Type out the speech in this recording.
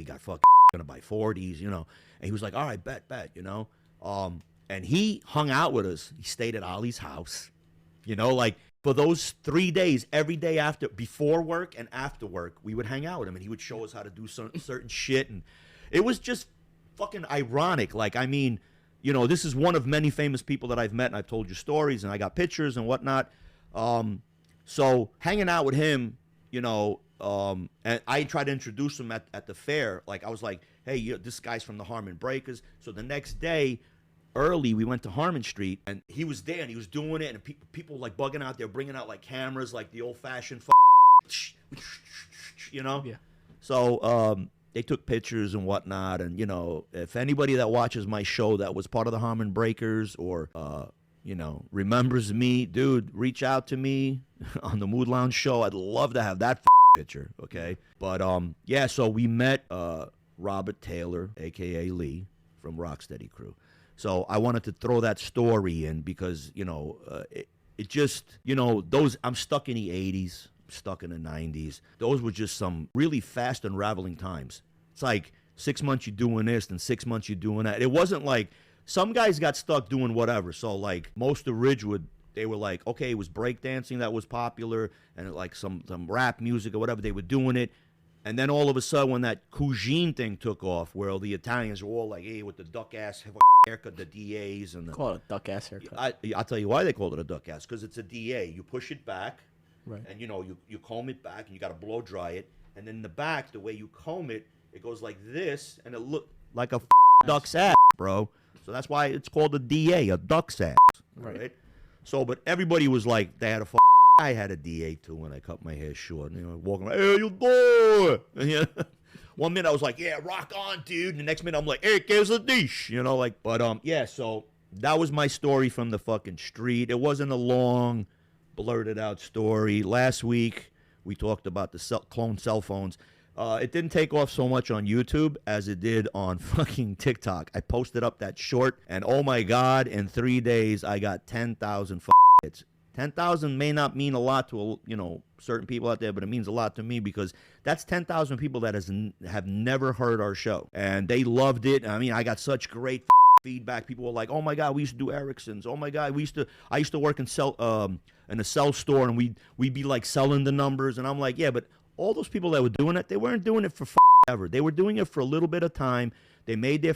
he got fucking gonna buy 40s, you know. And he was like, all right, bet, you know. And he hung out with us. He stayed at Ollie's house, you know, like for those 3 days, every day after, before work and after work, we would hang out with him and he would show us how to do certain shit. And it was just fucking ironic. Like, I mean, you know, this is one of many famous people that I've met, and I've told you stories and I got pictures and whatnot. So hanging out with him, you know, and I tried to introduce him at the fair. Like, I was like, hey, this guy's from the Harmon Breakers. So the next day, early, we went to Harmon Street, and he was there, and he was doing it, and people like bugging out there, bringing out like cameras, like the old-fashioned, you know? Yeah. So they took pictures and whatnot, and, you know, if anybody that watches my show that was part of the Harmon Breakers or, you know, remembers me, dude, reach out to me on the Moodlounge show. I'd love to have that picture, okay? But, yeah, so we met Robert Taylor, a.k.a. Lee, from Rocksteady Crew. So I wanted to throw that story in because, you know, it just, you know, I'm stuck in the 80s, stuck in the 90s. Those were just some really fast unraveling times. It's like 6 months you're doing this and 6 months you're doing that. It wasn't like some guys got stuck doing whatever. So like most of Ridgewood, they were like, okay, it was breakdancing that was popular and like some rap music or whatever. They were doing it. And then all of a sudden when that cuisine thing took off, where the Italians were all like, hey, with the duck ass haircut, the DAs. And Call it a duck ass haircut. I'll tell you why they called it a duck ass, because it's a DA. You push it back, right, and, you know, you comb it back, and you got to blow dry it. And then in the back, the way you comb it, it goes like this, and it looked like a duck's ass, bro. So that's why it's called a DA, a duck's ass. Right? So, but everybody was like, they had a I had a DA too when I cut my hair short. You know, walking around, hey, you doing? Yeah. 1 minute I was like, yeah, rock on, dude. And the next minute I'm like, hey, there's a dish. You know, like, but yeah, so that was my story from the fucking street. It wasn't a long, blurted out story. Last week we talked about the clone cell phones. It didn't take off so much on YouTube as it did on fucking TikTok. I posted up that short, and oh my God, in 3 days I got 10,000 hits. 10,000 may not mean a lot to, you know, certain people out there, but it means a lot to me because that's 10,000 people that have never heard our show, and they loved it. I mean, I got such great feedback. People were like, "Oh my God, we used to do Ericsson's. Oh my God, I used to work in a cell store, and we'd be like selling the numbers." And I'm like, "Yeah, but all those people that were doing it, they weren't doing it for ever. They were doing it for a little bit of time. They made their